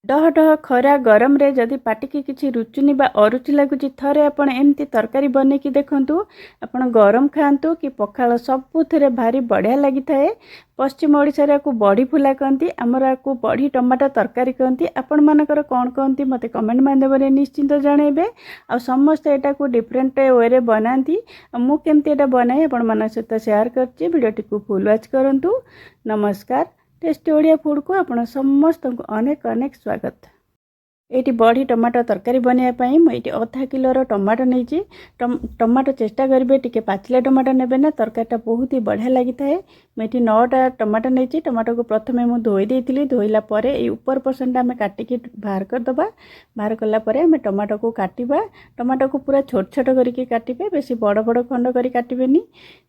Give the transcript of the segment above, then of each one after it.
डह डह खरा गरम रे जदि पाटिकी किछि रुचुनी बा अरुचि लगुची थरे आपण एमती तरकारी बनेकी देखंतु। आपण गरम खांतु कि पखाल सबुथिरे भारी बढ़िया लगी थाए। पश्चिम ओडिशा रे को बड़ी फुला कहती, आमर को बड़ी टमाटर तरकारी कहती। आपण मानकर कौन कहती मते कमेंट माध्यम निश्चिंत जनइबे। आ समस्ते एटा को डिफरेंट वे रे बनाती। मु केमती एटा बनाए आपण मान सहित शेयर करछि। वीडियोटी को फुल वॉच करंतु। नमस्कार। टेस्टी ओडिया फूड को आपण समस्त अनेक अनेक स्वागत। ये बड़ी टमाटर तरकारी बनवाई मुझे अधा किलोर टमाटर नहीं। टमाटर चेष्टा करेंगे टी पाचिला टमाटर ने ना तरकारीटा बहुत ही बढ़िया लगी था। मुझे 9टा टमाटर नहीं। टमाटर को प्रथम मुझे धोई देती। धोइला परे ये ऊपर पर्सन आम काटिकी बाहर करदे। बाहर कलापर आम टमाटर को काटिबा। टमाटर को पूरा छोट छोट करके काटिबे, बेसी बड़ बड़ खंड कर काटिबेनी।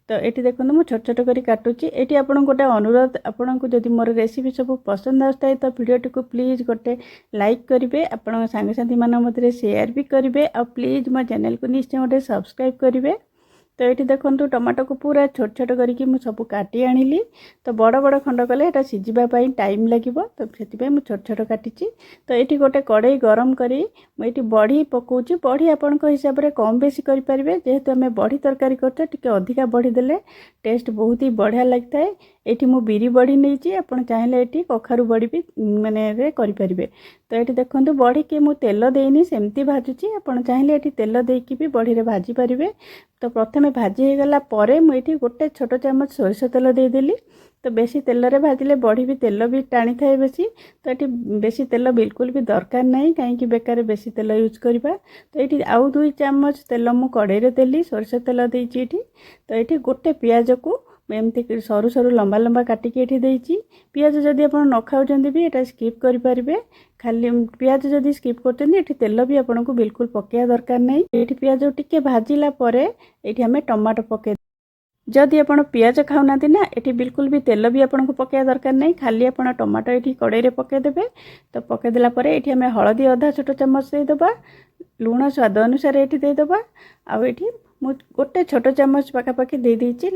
तो ये देखो मुझे छोट छोट कर काटुची। ये आपन गोटे अनुरोध, आपन को जदि मोर रेसिपी सब पसंद आए तो वीडियोटी को प्लीज गोटे लाइक करेंगे, आपण सांगसाथी मान मध्य शेयर भी करेंगे। आ प्लीज मो चैनल को निश्चय गोटे सब्सक्राइब करेंगे। तो ये देखो टमाटर को पूरा छोट छोट करके मुझे सब काटी आनिली। तो बड़ बड़ खंड कले यहाँ सीझापी टाइम लगे, तो से मुझे छोट छोट काटी। तो ये गोटे कड़ई गरम करी मुझे बड़ी पकाऊँ। बड़ी आपण हिसाब से कम बेसी करें, जेहेतु आम बड़ी तरकारी करते अधिका बड़ी देले टेस्ट बहुत ही बढ़िया लगता है। ये मु बिरी बड़ी नहीं, आप चाहिए ये कखारू बड़ी भी माने करें। तो ये देखो बड़ी के मुझे तेल देनी सेमती भाजुची। आप चाहिए ये तेल देकी भी बड़ी रे भाजी पारे। तो प्रथम भाजी हो गला परे मुझे गोटे छोट चामच सोरिष तेल देदेली। तो बेसी तेल रे भाजिले बड़ी भी तेल भी टाणी थाए बेसी। तो ये बेसी तेल बिल्कुल भी दरकार नहीं, कहीं बेकार बेसी तेल यूज करवा। तो ये आउ 2 चामच तेल मु कड़े देली, सोरिष तेल देती। तो ये गोटे पियाज को एमती सरू सरू लंबा लंबा काटिकी ये देती। पियाज जदि आप न खाऊँ भी ये स्किप करेंगे। खाली पियाज जदि स्किप करते तेल भी आपन को बिल्कुल पकड़ा दरकार नहीं। ये पियाज टिके भाजिला परे ये आम टमाटो पके। जदि आप पियाज खाऊना ना ये बिल्कुल भी तेल भी आपन को पकड़ा दरकार नहीं, खाली आप टमाटो ये कड़े पकईदे। तो पकईदेला ये आम हलदी आधा छोट चामच देदेबा, लुण स्वाद अनुसार ये देदेबा। आउ गोटे छोट चामच पाखापाखि दे देती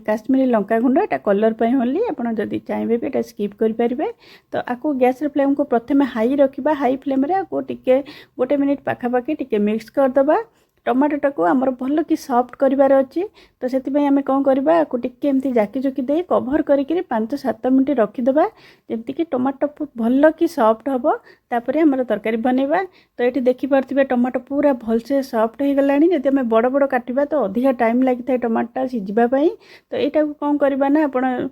काश्मीरी लंका गुंड, यहाँ कलर पर होली। आपड़ जदि चाहिए भी ये स्किप करेंगे। तो आपको गैस फ्लेम को प्रथम हाई रखा। हाई फ्लेम टिके गोटे मिनिट पाखापाखि टिके मिक्स करदे। टमाटोटा को आमर भल कि सॉफ्ट करार अच्छी। तो से आम कौन करवा आपको टिके एमती जाकी जुकी दे कभर करके 5-7 मिनिट रखीदे, जमती कि टमाटो भल कि सॉफ्ट हम। तापर आमर तरकारी बनवा। तो ये देखिपे टमाटो पूरा भलसे सॉफ्ट हो गलानी। जदि आम बड़ बड़ काटिबा तो अधिका टाइम लगी था टमाटोटा सीझापी। तो यहाँ को कौन करवा ना आपण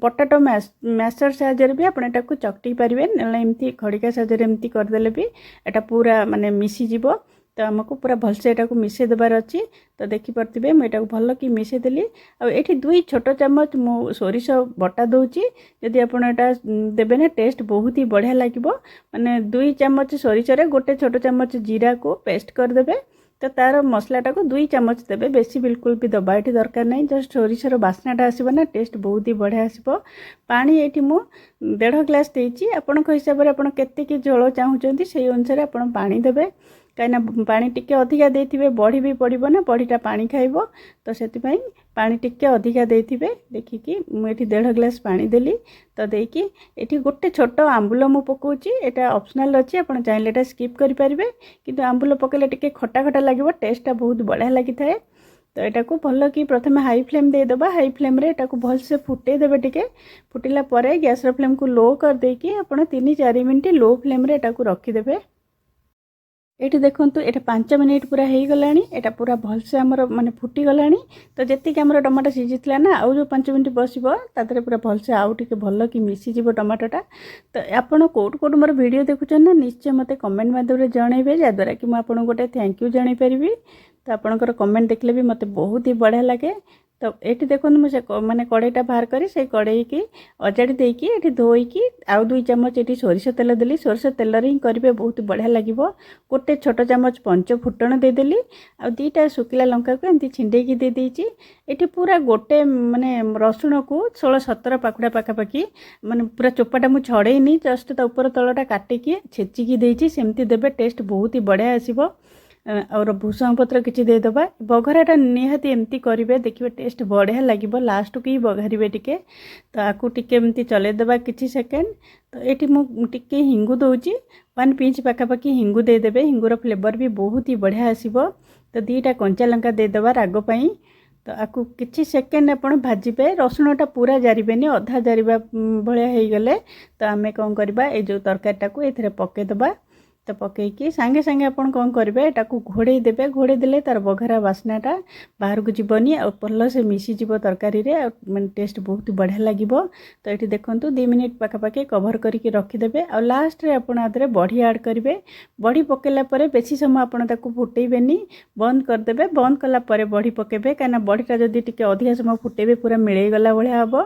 पोटाटो मैशर साहाय्य भी आप चकटी पारे, एमती खड़िका साहाय्य एमती करदेले भी एटा पूरा माने मिसीजिव। तो आमको पूरा भलसे यहाँ को मिसई देवार अच्छी। तो देखिपे मुझे भल कि मिसईदेली। आठी 2 छोट चामच मु सोरिष बटा दूची। जदि आप देवे ना टेस्ट बहुत ही बढ़िया लगे। माने 2 चामच सोरिष गोटे छोट चामच जीरा को पेस्ट करदे। तो तार मसलाटा को 2 चामच देवे, बेसी बिल्कुल भी दबा ये दरकार नहीं। जस्ट सोरिषर बास्नाटा आसो ना टेस्ट बहुत ही बढ़िया आसो। पानी ये मु 1.5 ग्लास देती। आपण हिसाब से आपड़ केते झोल चाहूँगी से अनुसार आप पानी देवे। कहीं पानी टिके अधिका देथिबे, बड़ी भी पड़ो ना, बड़ीटा पानी खाइब। तो से पानी टिके अधिका देथिबे देखिकी मुझे 1.5 ग्लास पानी देली। तो देकी ये गोटे छोट आंबुल मु पकाउची। एटा ऑप्शनल अच्छी, आप चाहिए एटा स्किप करेंगे। किंतु आंबुल पकेले टिके खटा खटा लगे, टेस्टा बहुत बढ़िया लगी थाए। तो यहाँ को भल कि प्रथम हाई फ्लेम देदेबा। हाई फ्लेम रे एटा को भलसे फुटेदेबे। टिके फुटिला परे गैस फ्लेम को लो कर देकी आपण 3-4 मिनिट लो फ्लेम रे एटा को रखीदेबे। ये देखो ये 5 मिनिट पूरा हो गला। यहाँ पूरा भलसे आमर माने फुटीगला। तो जी आम टमाटो सीझी ना आउ जो 5 मिनिट बसो तादरे पूरा भलसे आउ टे भल कि मिसीज टमाटोटा। तो आपड़ कौट कौट मोर वीडियो देखुन ना निश्चय मत कमेंट माध्यम जनइबे, जहाँद्वारा कि मुझे गोटे थैंक यू जानीपरि। तो आपणकर कमेंट देखले भी मत बहुत ही बढ़िया लगे। तो ये देखो मुझे माने कड़ईटा बाहर करी से कड़ई की अजाड़ी देकी ये धोईकी आउ 2 चामच ये सोरिष तेल देली। सोरिष तेल ही करेंगे बहुत बढ़िया लगे। गोटे छोट चामच 5 फुटण देदेली। आ 2टा शुखिला लंका को एमती छिंडेकी दे देची। ये पूरा गोटे माने रसुण को 16-17 पाखुड़ा पाखापाखि माने पूरा चोपाटा मुझे छड़ेनी, जस्ट ता ऊपर तलटा काटिकी छेचिकी देची। सेमती देबे टेस्ट बहुत ही बढ़िया आसीबो। और भूसंग पत्र किसी देदेबा बघराटा निहाती एमती करेंगे देखिए टेस्ट बढ़िया लगे लास्ट को ही बघारे टिके तो आपको टिके एमती चलैदेबा किसी सेकेंड तो ये मुझे हिंगु दूची 1 पिंच पाखापाखि हिंगु देदेबे हिंगुर फ्लेवर भी बहुत ही बढ़िया आसीबो तो 2टा कंचा लंका देदेबा राग पाई तो आपको किसी सेकेंड आपण भाजबे रसुणटा पूरा जारिबेनी अधा जारिबा भलिया हो गले तो आमे कौन करबा ए जो तरकारीटा को एथिरे पकेदेबा तो पकईकि सांगे सांगे आपन कौन करेंगे एटा को घोड़े देबे घोड़े देले तार बघरा बास्नाटा बाहर को जीवनी और भल से मिसीज तरकारी माने टेस्ट बहुत बढ़िया लगे तो ये देखो 2 मिनिट पाखापाखि कभर करके रखिदेवे और लास्ट रे आपन आदरे बड़ी ऐड करेंगे बड़ी पकेला परे बेसी समय आपन ताको फुटेबेनी बंद करदेबे बंद कला परे बड़ी पकेबे कहीं बड़ीटा जदि टिके अधिक समय फुटेबे पूरा मिलई गला भलिया हबो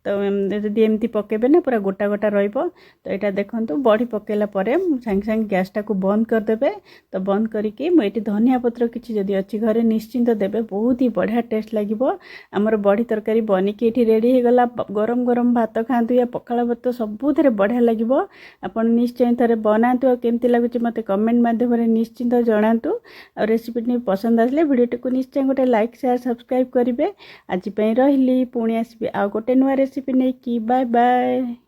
तो जदि एमती पकेबे ना पूरा गोटा गोटा रहिबो तो यहाँ देखंतु बड़ी पकेला परे सांगे सांगे गैसटा को बंद करदेबे तो बंद करके मुझे धनिया पत्र किसी जदि अच्छी घरे निश्चिंत देबे बहुत ही बढ़िया टेस्ट लगिबो आमर बड़ी तरकारी बनिकी ये रेडी हो गला गरम गरम भात खातु या पखाला भात सबुथिरे बढ़िया लगिबो आपण निश्चय थरे बनातु केमती लागुची मते कमेंट माध्यम निश्चिंत जणातु और रेसिपी पसंद आसले वीडियो को निश्चय गोटे लाइक शेयर सब्सक्राइब करेंगे आज रही पुणी आसबि आ गोटे नुआ रेसिपी नहीं कि बाय बाय।